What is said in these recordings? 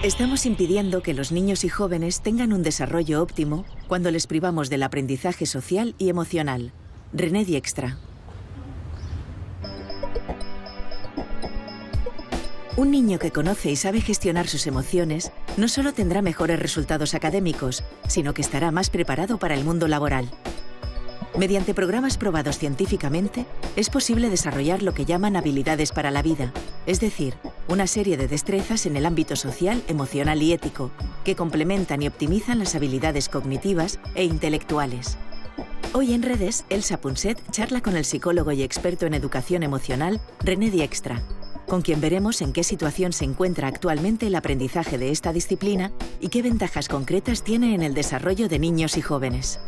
Estamos impidiendo que los niños y jóvenes tengan un desarrollo óptimo cuando les privamos del aprendizaje social y emocional. René Dijkstra. Un niño que conoce y sabe gestionar sus emociones no solo tendrá mejores resultados académicos, sino que estará más preparado para el mundo laboral. Mediante programas probados científicamente, es posible desarrollar lo que llaman habilidades para la vida, es decir, una serie de destrezas en el ámbito social, emocional y ético, que complementan y optimizan las habilidades cognitivas e intelectuales. Hoy en Redes, Elsa Punset charla con el psicólogo y experto en educación emocional, René Dijkstra, con quien veremos en qué situación se encuentra actualmente el aprendizaje de esta disciplina y qué ventajas concretas tiene en el desarrollo de niños y jóvenes.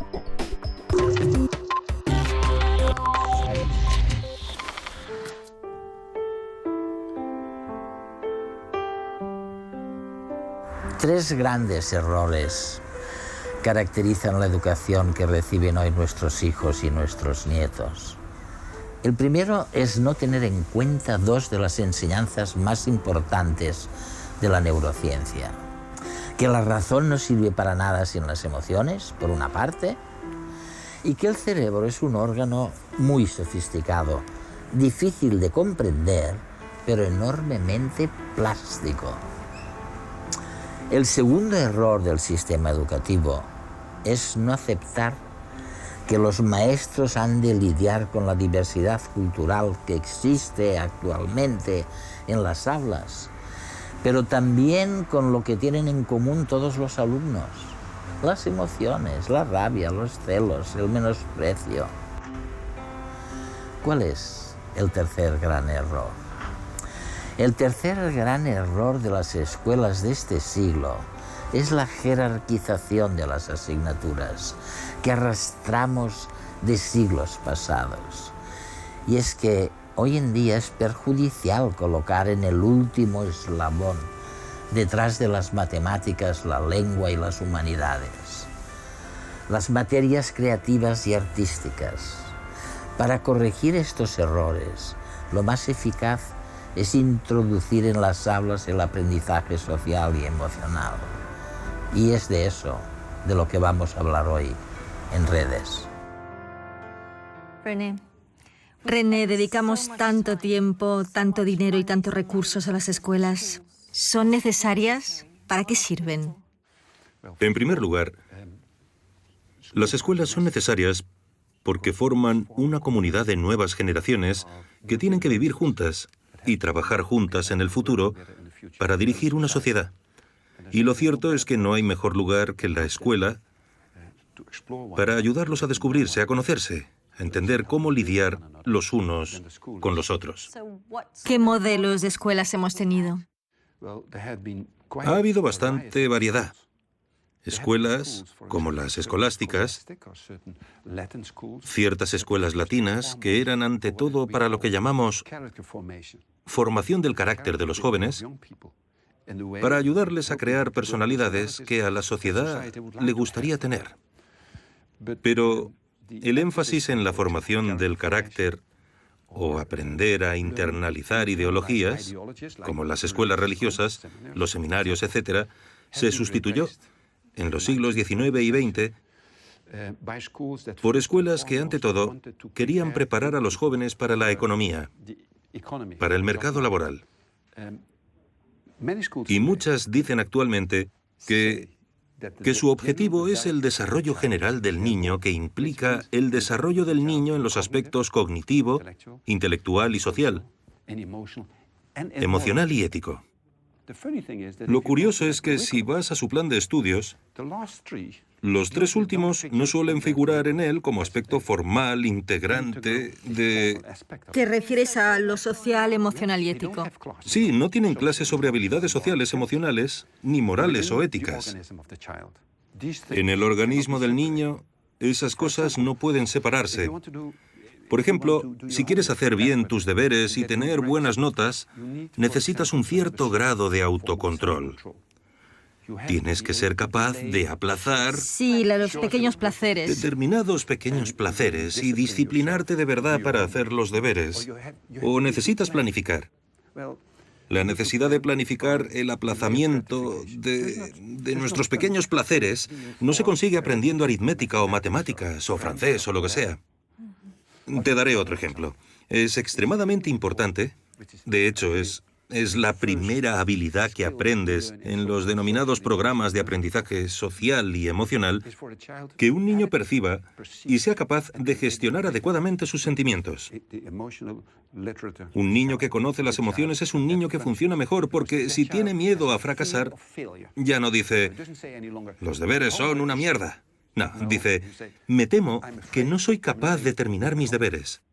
Tres grandes errores caracterizan la educación que reciben hoy nuestros hijos y nuestros nietos. El primero es no tener en cuenta dos de las enseñanzas más importantes de la neurociencia. Que la razón no sirve para nada sin las emociones, por una parte, y que el cerebro es un órgano muy sofisticado, difícil de comprender, pero enormemente plástico. El segundo error del sistema educativo es no aceptar que los maestros han de lidiar con la diversidad cultural que existe actualmente en las aulas, pero también con lo que tienen en común todos los alumnos: las emociones, la rabia, los celos, el menosprecio. ¿Cuál es el tercer gran error? El tercer gran error de las escuelas de este siglo es la jerarquización de las asignaturas que arrastramos de siglos pasados. Y es que hoy en día es perjudicial colocar en el último eslabón, detrás de las matemáticas, la lengua y las humanidades, las materias creativas y artísticas. Para corregir estos errores, lo más eficaz es introducir en las aulas el aprendizaje social y emocional. Y es de eso de lo que vamos a hablar hoy en Redes. René, dedicamos tanto tiempo, tanto dinero y tantos recursos a las escuelas. ¿Son necesarias? ¿Para qué sirven? En primer lugar, las escuelas son necesarias porque forman una comunidad de nuevas generaciones que tienen que vivir juntas y trabajar juntas en el futuro para dirigir una sociedad. Y lo cierto es que no hay mejor lugar que la escuela para ayudarlos a descubrirse, a conocerse, a entender cómo lidiar los unos con los otros. ¿Qué modelos de escuelas hemos tenido? Ha habido bastante variedad. Escuelas como las escolásticas, ciertas escuelas latinas que eran ante todo para lo que llamamos formación del carácter de los jóvenes, para ayudarles a crear personalidades que a la sociedad le gustaría tener. Pero el énfasis en la formación del carácter o aprender a internalizar ideologías, como las escuelas religiosas, los seminarios, etc., se sustituyó en los siglos XIX y XX por escuelas que, ante todo, querían preparar a los jóvenes para la economía, para el mercado laboral. Y muchas dicen actualmente que su objetivo es el desarrollo general del niño, que implica el desarrollo del niño en los aspectos cognitivo, intelectual y social, emocional y ético. Lo curioso es que si vas a su plan de estudios, los tres últimos no suelen figurar en él como aspecto formal, integrante de... ¿Te refieres a lo social, emocional y ético? Sí, no tienen clases sobre habilidades sociales, emocionales, ni morales o éticas. En el organismo del niño, esas cosas no pueden separarse. Por ejemplo, si quieres hacer bien tus deberes y tener buenas notas, necesitas un cierto grado de autocontrol. Tienes que ser capaz de aplazar... Sí, los pequeños placeres. Determinados pequeños placeres y disciplinarte de verdad para hacer los deberes. O necesitas planificar. La necesidad de planificar el aplazamiento de nuestros pequeños placeres no se consigue aprendiendo aritmética o matemáticas o francés o lo que sea. Te daré otro ejemplo. Es extremadamente importante, de hecho es la primera habilidad que aprendes en los denominados programas de aprendizaje social y emocional, que un niño perciba y sea capaz de gestionar adecuadamente sus sentimientos. Un niño que conoce las emociones es un niño que funciona mejor, porque si tiene miedo a fracasar, ya no dice, los deberes son una mierda. No, dice, me temo que no soy capaz de terminar mis deberes.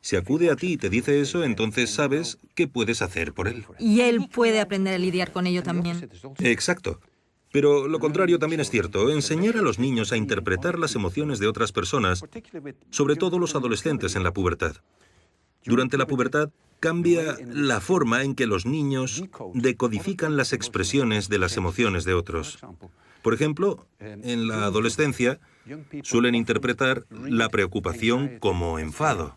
Si acude a ti y te dice eso, entonces sabes qué puedes hacer por él. Y él puede aprender a lidiar con ello también. Exacto. Pero lo contrario también es cierto. Enseñar a los niños a interpretar las emociones de otras personas, sobre todo los adolescentes en la pubertad. Durante la pubertad cambia la forma en que los niños decodifican las expresiones de las emociones de otros. Por ejemplo, en la adolescencia suelen interpretar la preocupación como enfado.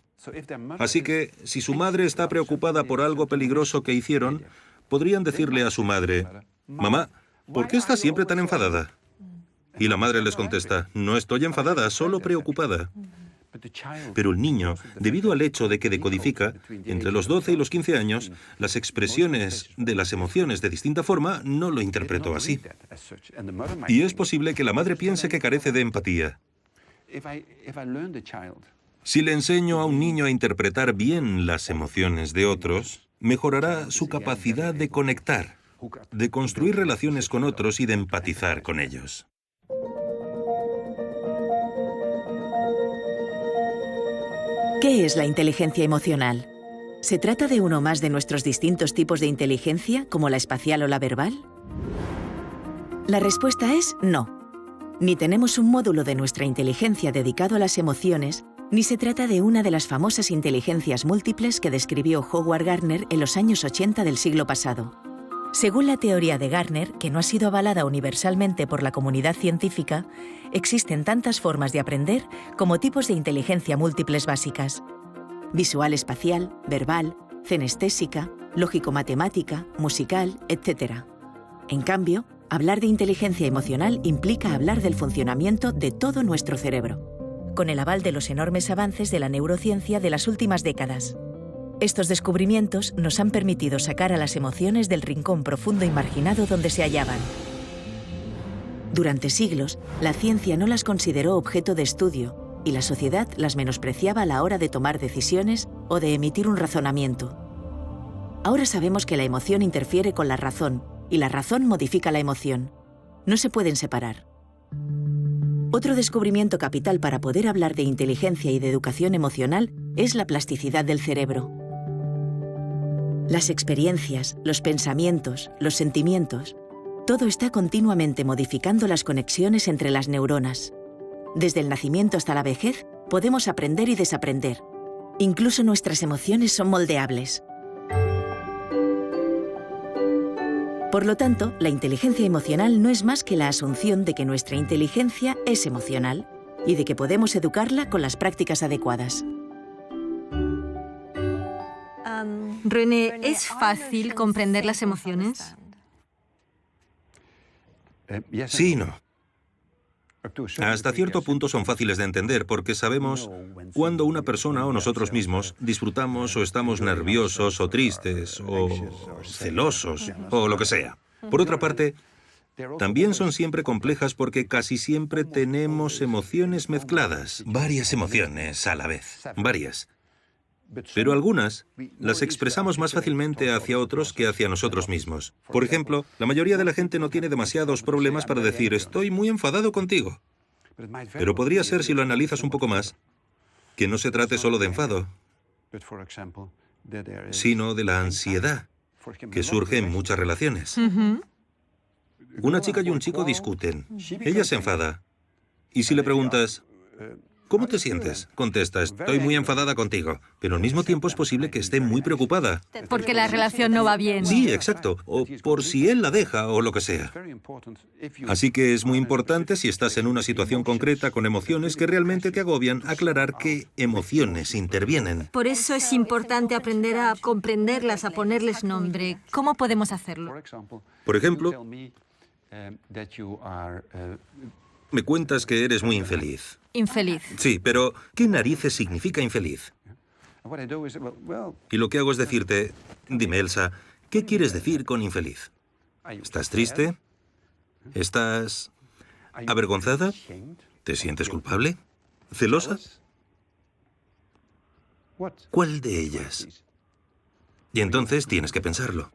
Así que, si su madre está preocupada por algo peligroso que hicieron, podrían decirle a su madre, «Mamá, ¿por qué estás siempre tan enfadada?» Y la madre les contesta, «No estoy enfadada, solo preocupada». Pero el niño, debido al hecho de que decodifica, entre los 12 y los 15 años, las expresiones de las emociones de distinta forma, no lo interpretó así. Y es posible que la madre piense que carece de empatía. Si le enseño a un niño a interpretar bien las emociones de otros, mejorará su capacidad de conectar, de construir relaciones con otros y de empatizar con ellos. ¿Qué es la inteligencia emocional? ¿Se trata de uno más de nuestros distintos tipos de inteligencia, como la espacial o la verbal? La respuesta es no. Ni tenemos un módulo de nuestra inteligencia dedicado a las emociones, ni se trata de una de las famosas inteligencias múltiples que describió Howard Gardner en los años 80 del siglo pasado. Según la teoría de Gardner, que no ha sido avalada universalmente por la comunidad científica, existen tantas formas de aprender como tipos de inteligencia múltiples básicas: visual espacial, verbal, cenestésica, lógico-matemática, musical, etc. En cambio, hablar de inteligencia emocional implica hablar del funcionamiento de todo nuestro cerebro, con el aval de los enormes avances de la neurociencia de las últimas décadas. Estos descubrimientos nos han permitido sacar a las emociones del rincón profundo y marginado donde se hallaban. Durante siglos, la ciencia no las consideró objeto de estudio y la sociedad las menospreciaba a la hora de tomar decisiones o de emitir un razonamiento. Ahora sabemos que la emoción interfiere con la razón y la razón modifica la emoción. No se pueden separar. Otro descubrimiento capital para poder hablar de inteligencia y de educación emocional es la plasticidad del cerebro. Las experiencias, los pensamientos, los sentimientos, todo está continuamente modificando las conexiones entre las neuronas. Desde el nacimiento hasta la vejez, podemos aprender y desaprender. Incluso nuestras emociones son moldeables. Por lo tanto, la inteligencia emocional no es más que la asunción de que nuestra inteligencia es emocional y de que podemos educarla con las prácticas adecuadas. René, ¿es fácil comprender las emociones? Sí y no. Hasta cierto punto son fáciles de entender porque sabemos cuando una persona o nosotros mismos disfrutamos o estamos nerviosos o tristes o celosos o lo que sea. Por otra parte, también son siempre complejas porque casi siempre tenemos emociones mezcladas, varias emociones a la vez, varias. Pero algunas las expresamos más fácilmente hacia otros que hacia nosotros mismos. Por ejemplo, la mayoría de la gente no tiene demasiados problemas para decir «estoy muy enfadado contigo». Pero podría ser, si lo analizas un poco más, que no se trate solo de enfado, sino de la ansiedad que surge en muchas relaciones. Una chica y un chico discuten. Ella se enfada. Y si le preguntas ¿Cómo te sientes? Contesta, estoy muy enfadada contigo, pero al mismo tiempo es posible que esté muy preocupada. Porque la relación no va bien. Sí, exacto. O por si él la deja o lo que sea. Así que es muy importante, si estás en una situación concreta con emociones que realmente te agobian, aclarar qué emociones intervienen. Por eso es importante aprender a comprenderlas, a ponerles nombre. ¿Cómo podemos hacerlo? Por ejemplo, me cuentas que eres muy infeliz. Infeliz. Sí, pero ¿qué narices significa infeliz? Y lo que hago es decirte, dime, Elsa, ¿qué quieres decir con infeliz? ¿Estás triste? ¿Estás avergonzada? ¿Te sientes culpable? ¿Celosa? ¿Cuál de ellas? Y entonces tienes que pensarlo.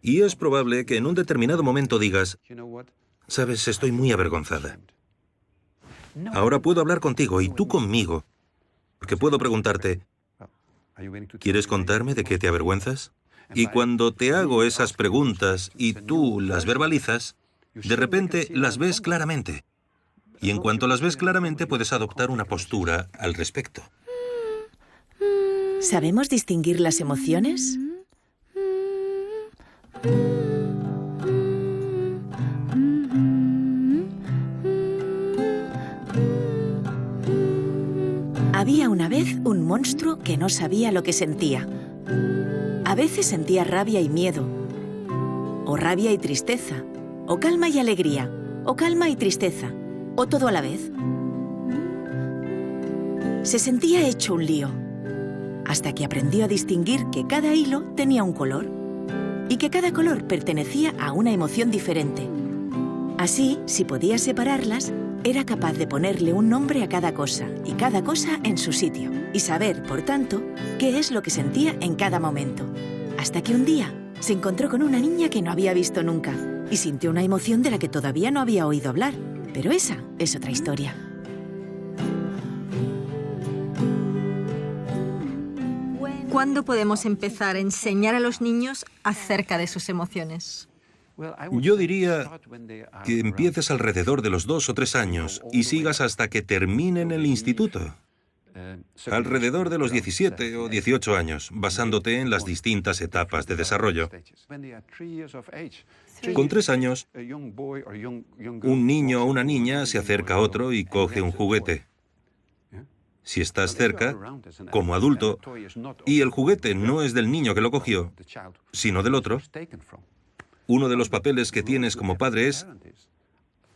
Y es probable que en un determinado momento digas, sabes, estoy muy avergonzada. Ahora puedo hablar contigo y tú conmigo, porque puedo preguntarte, ¿quieres contarme de qué te avergüenzas? Y cuando te hago esas preguntas y tú las verbalizas, de repente las ves claramente. Y en cuanto las ves claramente, puedes adoptar una postura al respecto. ¿Sabemos distinguir las emociones? Había una vez un monstruo que no sabía lo que sentía. A veces sentía rabia y miedo, o rabia y tristeza, o calma y alegría, o calma y tristeza, o todo a la vez. Se sentía hecho un lío, hasta que aprendió a distinguir que cada hilo tenía un color, y que cada color pertenecía a una emoción diferente. Así, si podía separarlas, era capaz de ponerle un nombre a cada cosa, y cada cosa en su sitio, y saber, por tanto, qué es lo que sentía en cada momento. Hasta que un día se encontró con una niña que no había visto nunca, y sintió una emoción de la que todavía no había oído hablar. Pero esa es otra historia. ¿Cuándo podemos empezar a enseñar a los niños acerca de sus emociones? Yo diría que empieces alrededor de los 2 o 3 años y sigas hasta que terminen el instituto. Alrededor de los 17 o 18 años, basándote en las distintas etapas de desarrollo. Con 3 años, un niño o una niña se acerca a otro y coge un juguete. Si estás cerca, como adulto, y el juguete no es del niño que lo cogió, sino del otro, uno de los papeles que tienes como padre es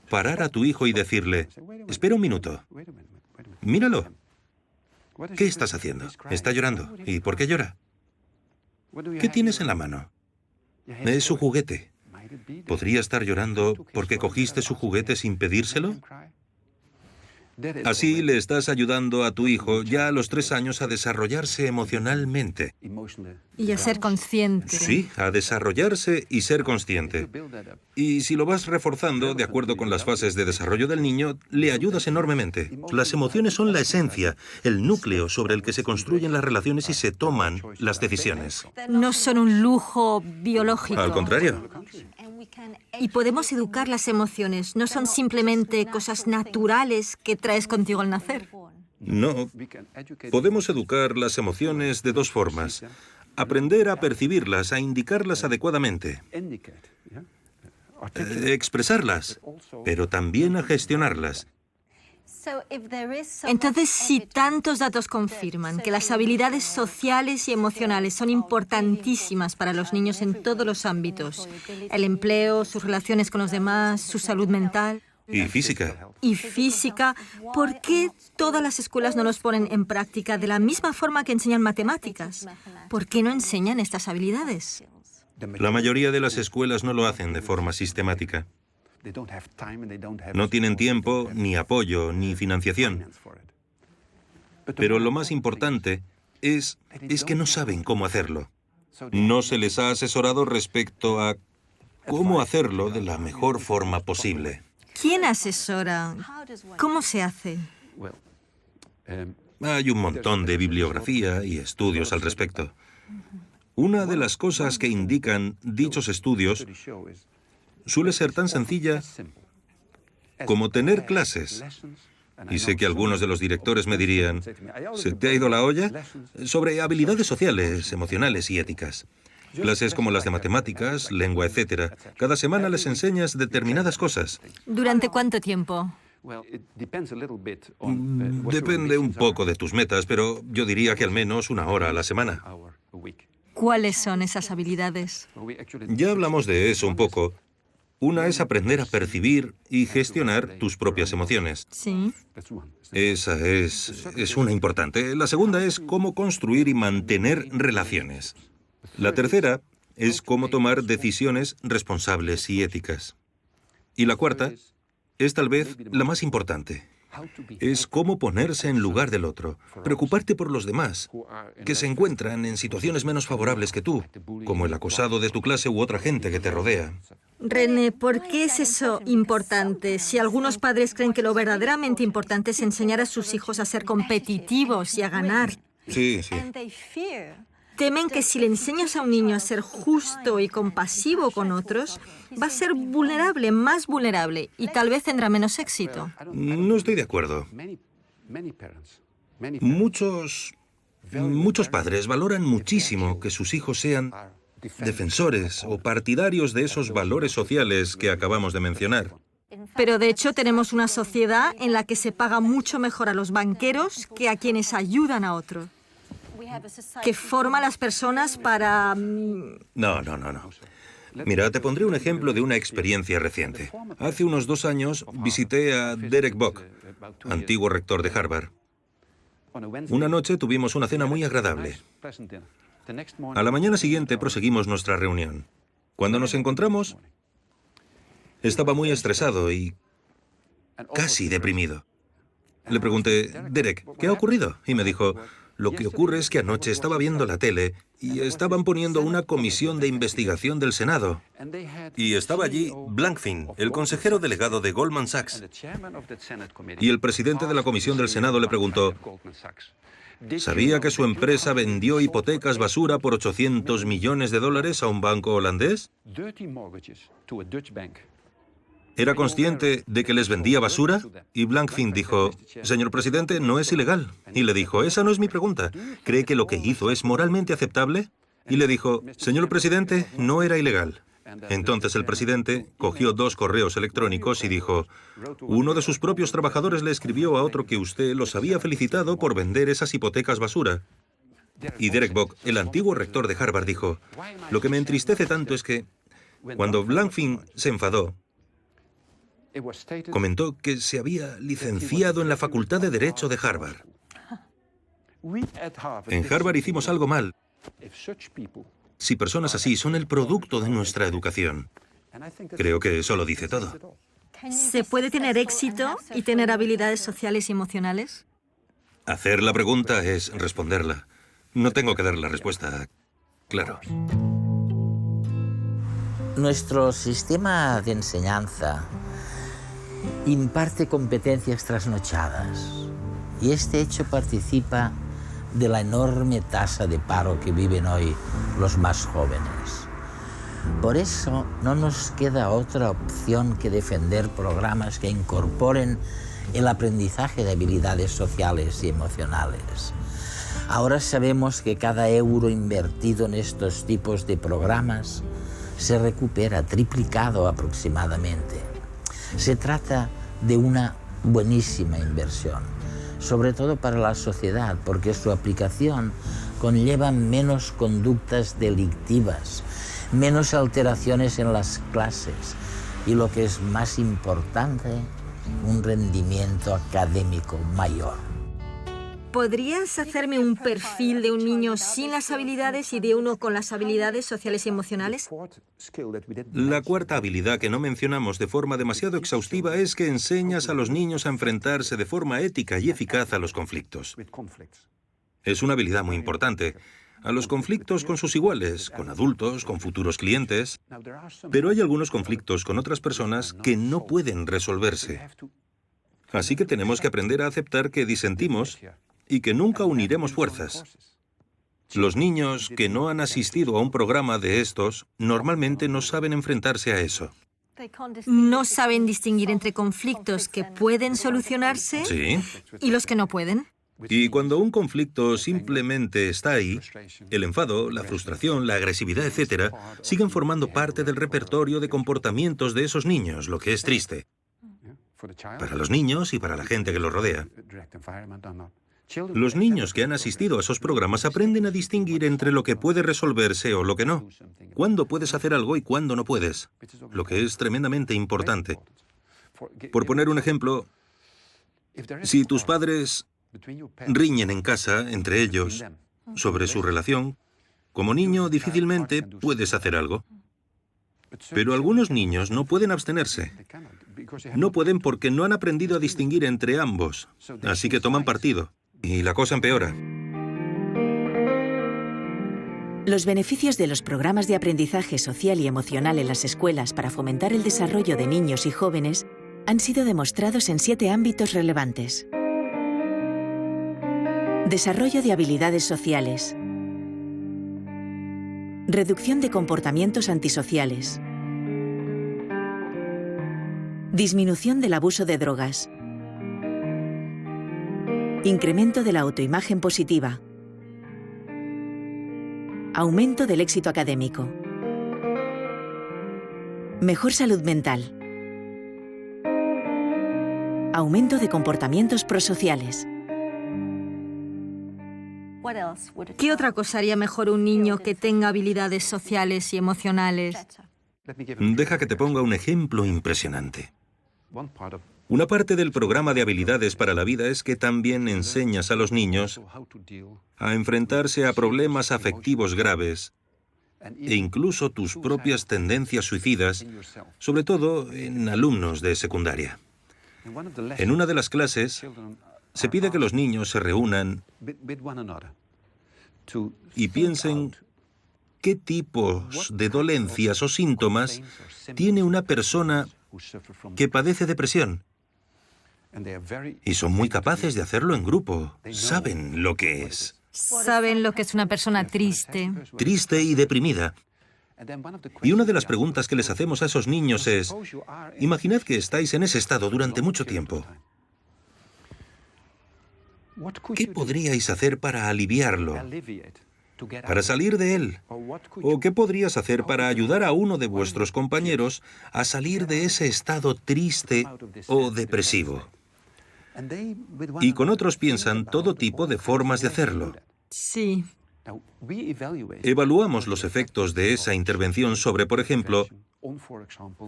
parar a tu hijo y decirle, espera un minuto, míralo. ¿Qué estás haciendo? Está llorando. ¿Y por qué llora? ¿Qué tienes en la mano? Es su juguete. ¿Podría estar llorando porque cogiste su juguete sin pedírselo? Así le estás ayudando a tu hijo ya a los 3 años a desarrollarse emocionalmente. Y a ser consciente. Sí, a desarrollarse y ser consciente. Y si lo vas reforzando de acuerdo con las fases de desarrollo del niño, le ayudas enormemente. Las emociones son la esencia, el núcleo sobre el que se construyen las relaciones y se toman las decisiones. No son un lujo biológico. Al contrario. Y podemos educar las emociones. No son simplemente cosas naturales que traes contigo al nacer. No. Podemos educar las emociones de 2 formas. Aprender a percibirlas, a indicarlas adecuadamente. Expresarlas, pero también a gestionarlas. Entonces, si tantos datos confirman que las habilidades sociales y emocionales son importantísimas para los niños en todos los ámbitos, el empleo, sus relaciones con los demás, su salud mental... Y física. Y física, ¿por qué todas las escuelas no los ponen en práctica de la misma forma que enseñan matemáticas? ¿Por qué no enseñan estas habilidades? La mayoría de las escuelas no lo hacen de forma sistemática. No tienen tiempo, ni apoyo, ni financiación. Pero lo más importante es que no saben cómo hacerlo. No se les ha asesorado respecto a cómo hacerlo de la mejor forma posible. ¿Quién asesora? ¿Cómo se hace? Hay un montón de bibliografía y estudios al respecto. Una de las cosas que indican dichos estudios suele ser tan sencilla como tener clases Y sé que algunos de los directores me dirían, ¿se te ha ido la olla? Sobre habilidades sociales, emocionales y éticas. Clases como las de matemáticas, lengua, etc. Cada semana les enseñas determinadas cosas. ¿Durante cuánto tiempo? Depende un poco de tus metas, pero yo diría que al menos 1 hora a la semana. ¿Cuáles son esas habilidades? Ya hablamos de eso un poco. Una es aprender a percibir y gestionar tus propias emociones. Sí. Esa es una importante. La segunda es cómo construir y mantener relaciones. La tercera es cómo tomar decisiones responsables y éticas. Y la cuarta es tal vez la más importante. Es cómo ponerse en lugar del otro, preocuparte por los demás, que se encuentran en situaciones menos favorables que tú, como el acosado de tu clase u otra gente que te rodea. René, ¿por qué es eso importante? Si algunos padres creen que lo verdaderamente importante es enseñar a sus hijos a ser competitivos y a ganar. Sí, sí. Temen que si le enseñas a un niño a ser justo y compasivo con otros, va a ser vulnerable, más vulnerable, y tal vez tendrá menos éxito. No estoy de acuerdo. Muchos padres valoran muchísimo que sus hijos sean defensores o partidarios de esos valores sociales que acabamos de mencionar. Pero de hecho tenemos una sociedad en la que se paga mucho mejor a los banqueros que a quienes ayudan a otros, que forma a las personas para... No. Mira, te pondré un ejemplo de una experiencia reciente. Hace unos 2 años visité a Derek Bock, antiguo rector de Harvard. Una noche tuvimos una cena muy agradable. A la mañana siguiente proseguimos nuestra reunión. Cuando nos encontramos, estaba muy estresado y casi deprimido. Le pregunté, Derek, ¿qué ha ocurrido? Y me dijo, lo que ocurre es que anoche estaba viendo la tele y estaban poniendo una comisión de investigación del Senado. Y estaba allí Blankfein, el consejero delegado de Goldman Sachs. Y el presidente de la comisión del Senado le preguntó, ¿sabía que su empresa vendió hipotecas basura por $800 millones a un banco holandés? ¿Era consciente de que les vendía basura? Y Blankfein dijo, señor presidente, no es ilegal. Y le dijo, esa no es mi pregunta. ¿Cree que lo que hizo es moralmente aceptable? Y le dijo, señor presidente, no era ilegal. Entonces el presidente cogió 2 correos electrónicos y dijo, uno de sus propios trabajadores le escribió a otro que usted los había felicitado por vender esas hipotecas basura. Y Derek Bock, el antiguo rector de Harvard, dijo, lo que me entristece tanto es que cuando Blankfein se enfadó, comentó que se había licenciado en la Facultad de Derecho de Harvard. En Harvard hicimos algo mal. Si personas así son el producto de nuestra educación, creo que eso lo dice todo. ¿Se puede tener éxito y tener habilidades sociales y emocionales? Hacer la pregunta es responderla. No tengo que dar la respuesta, claro. Nuestro sistema de enseñanza imparte competencias trasnochadas y este hecho participa de la enorme tasa de paro que viven hoy los más jóvenes. Por eso no nos queda otra opción que defender programas que incorporen el aprendizaje de habilidades sociales y emocionales. Ahora sabemos que cada euro invertido en estos tipos de programas se recupera triplicado aproximadamente. Se trata de una buenísima inversión, sobre todo para la sociedad, porque su aplicación conlleva menos conductas delictivas, menos alteraciones en las clases y, lo que es más importante, un rendimiento académico mayor. ¿Podrías hacerme un perfil de un niño sin las habilidades y de uno con las habilidades sociales y emocionales? La cuarta habilidad que no mencionamos de forma demasiado exhaustiva es que enseñas a los niños a enfrentarse de forma ética y eficaz a los conflictos. Es una habilidad muy importante. A los conflictos con sus iguales, con adultos, con futuros clientes. Pero hay algunos conflictos con otras personas que no pueden resolverse. Así que tenemos que aprender a aceptar que disentimos y que nunca uniremos fuerzas. Los niños que no han asistido a un programa de estos normalmente no saben enfrentarse a eso. No saben distinguir entre conflictos que pueden solucionarse Sí. y los que no pueden. Y cuando un conflicto simplemente está ahí, el enfado, la frustración, la agresividad, etc., siguen formando parte del repertorio de comportamientos de esos niños, lo que es triste. Para los niños y para la gente que los rodea. Los niños que han asistido a esos programas aprenden a distinguir entre lo que puede resolverse o lo que no. Cuándo puedes hacer algo y cuándo no puedes. Lo que es tremendamente importante. Por poner un ejemplo, si tus padres riñen en casa entre ellos sobre su relación, como niño difícilmente puedes hacer algo. Pero algunos niños no pueden abstenerse. No pueden porque no han aprendido a distinguir entre ambos. Así que toman partido. Y la cosa empeora. Los beneficios de los programas de aprendizaje social y emocional en las escuelas para fomentar el desarrollo de niños y jóvenes han sido demostrados en 7 ámbitos relevantes. Desarrollo de habilidades sociales. Reducción de comportamientos antisociales. Disminución del abuso de drogas. Incremento de la autoimagen positiva. Aumento del éxito académico. Mejor salud mental. Aumento de comportamientos prosociales. ¿Qué otra cosa haría mejor un niño que tenga habilidades sociales y emocionales? Deja que te ponga un ejemplo impresionante. Una parte del programa de habilidades para la vida es que también enseñas a los niños a enfrentarse a problemas afectivos graves e incluso tus propias tendencias suicidas, sobre todo en alumnos de secundaria. En una de las clases se pide que los niños se reúnan y piensen qué tipos de dolencias o síntomas tiene una persona que padece depresión. Y son muy capaces de hacerlo en grupo. Saben lo que es. Saben lo que es una persona triste. Triste y deprimida. Y una de las preguntas que les hacemos a esos niños es, imaginad que estáis en ese estado durante mucho tiempo. ¿Qué podríais hacer para aliviarlo? ¿Para salir de él? ¿O qué podrías hacer para ayudar a uno de vuestros compañeros a salir de ese estado triste o depresivo? Y con otros piensan todo tipo de formas de hacerlo. Sí. Evaluamos los efectos de esa intervención sobre, por ejemplo,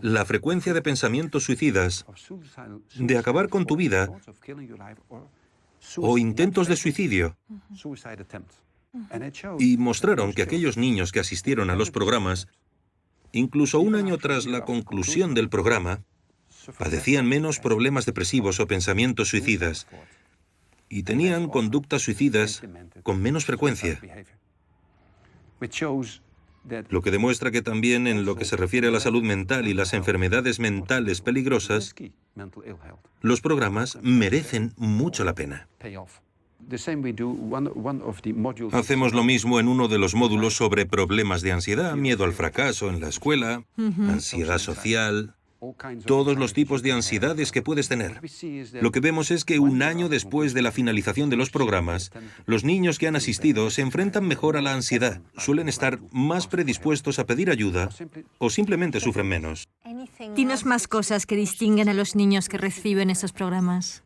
la frecuencia de pensamientos suicidas, de acabar con tu vida, o intentos de suicidio. Y mostraron que aquellos niños que asistieron a los programas, incluso un año tras la conclusión del programa, padecían menos problemas depresivos o pensamientos suicidas y tenían conductas suicidas con menos frecuencia. Lo que demuestra que también en lo que se refiere a la salud mental y las enfermedades mentales peligrosas, los programas merecen mucho la pena. Hacemos lo mismo en uno de los módulos sobre problemas de ansiedad, miedo al fracaso en la escuela, ansiedad social, todos los tipos de ansiedades que puedes tener. Lo que vemos es que un año después de la finalización de los programas, los niños que han asistido se enfrentan mejor a la ansiedad, suelen estar más predispuestos a pedir ayuda o simplemente sufren menos. Dinos más cosas que distinguen a los niños que reciben esos programas.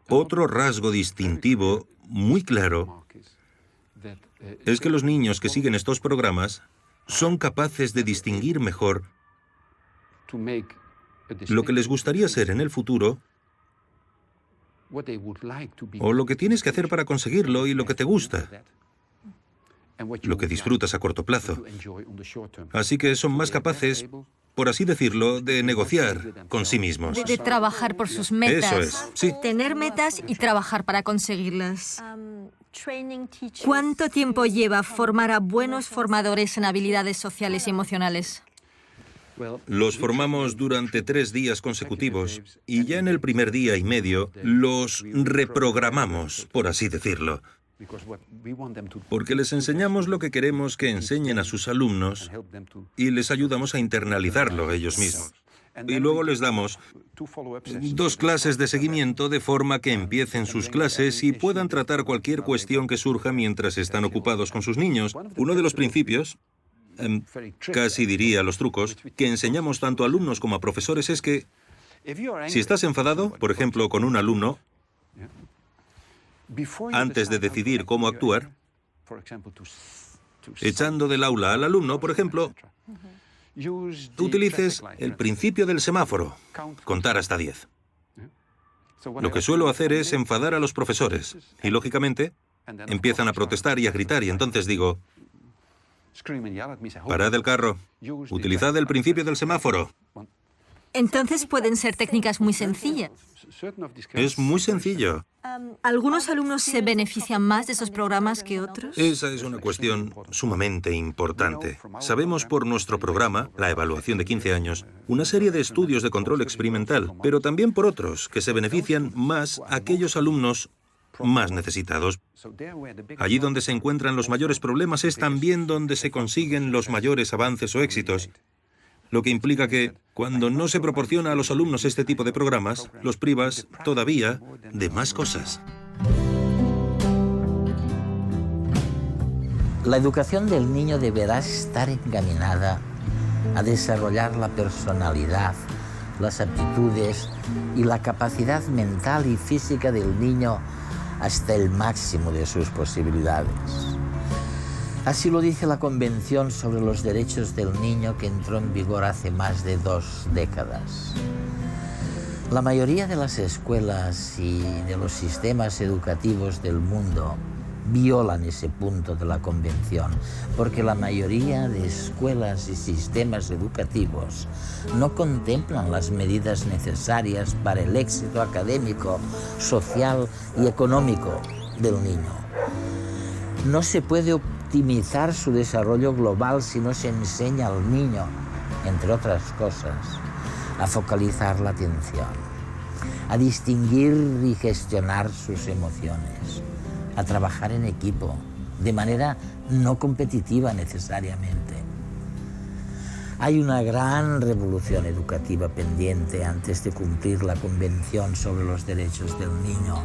Otro rasgo distintivo muy claro es que los niños que siguen estos programas son capaces de distinguir mejor lo que les gustaría ser en el futuro o lo que tienes que hacer para conseguirlo y lo que te gusta, lo que disfrutas a corto plazo. Así que son más capaces, por así decirlo, de negociar con sí mismos. De trabajar por sus metas. Eso es, sí. Tener metas y trabajar para conseguirlas. ¿Cuánto tiempo lleva formar a buenos formadores en habilidades sociales y emocionales? Los formamos durante 3 días consecutivos y ya en el primer día y medio los reprogramamos, por así decirlo. Porque les enseñamos lo que queremos que enseñen a sus alumnos y les ayudamos a internalizarlo ellos mismos. y luego les damos 2 clases de seguimiento de forma que empiecen sus clases y puedan tratar cualquier cuestión que surja mientras están ocupados con sus niños. Uno de los principios, casi diría los trucos, que enseñamos tanto a alumnos como a profesores es que si estás enfadado, por ejemplo, con un alumno, antes de decidir cómo actuar, echando del aula al alumno, por ejemplo, utilices el principio del semáforo, contar hasta 10. Lo que suelo hacer es enfadar a los profesores y, lógicamente, empiezan a protestar y a gritar y entonces digo, parad el carro, utilizad el principio del semáforo. Entonces pueden ser técnicas muy sencillas. Es muy sencillo. ¿Algunos alumnos se benefician más de esos programas que otros? Esa es una cuestión sumamente importante. Sabemos por nuestro programa, la evaluación de 15 años, una serie de estudios de control experimental, pero también por otros, que se benefician más aquellos alumnos más necesitados. Allí donde se encuentran los mayores problemas es también donde se consiguen los mayores avances o éxitos. Lo que implica que, cuando no se proporciona a los alumnos este tipo de programas, los privas todavía de más cosas. La educación del niño deberá estar encaminada a desarrollar la personalidad, las aptitudes y la capacidad mental y física del niño hasta el máximo de sus posibilidades. Así lo dice la Convención sobre los Derechos del Niño, que entró en vigor hace más de 2 décadas. La mayoría de las escuelas y de los sistemas educativos del mundo violan ese punto de la Convención, porque la mayoría de escuelas y sistemas educativos no contemplan las medidas necesarias para el éxito académico, social y económico del niño. No se puede optimizar su desarrollo global si no se enseña al niño, entre otras cosas, a focalizar la atención, a distinguir y gestionar sus emociones, a trabajar en equipo, de manera no competitiva necesariamente. Hay una gran revolución educativa pendiente antes de cumplir la Convención sobre los Derechos del Niño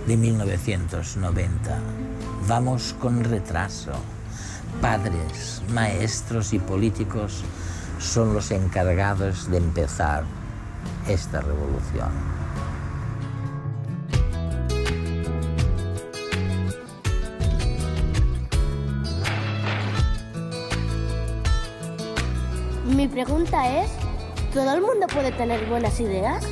de 1990. Vamos con retraso. Padres, maestros y políticos son los encargados de empezar esta revolución. Mi pregunta es, ¿todo el mundo puede tener buenas ideas?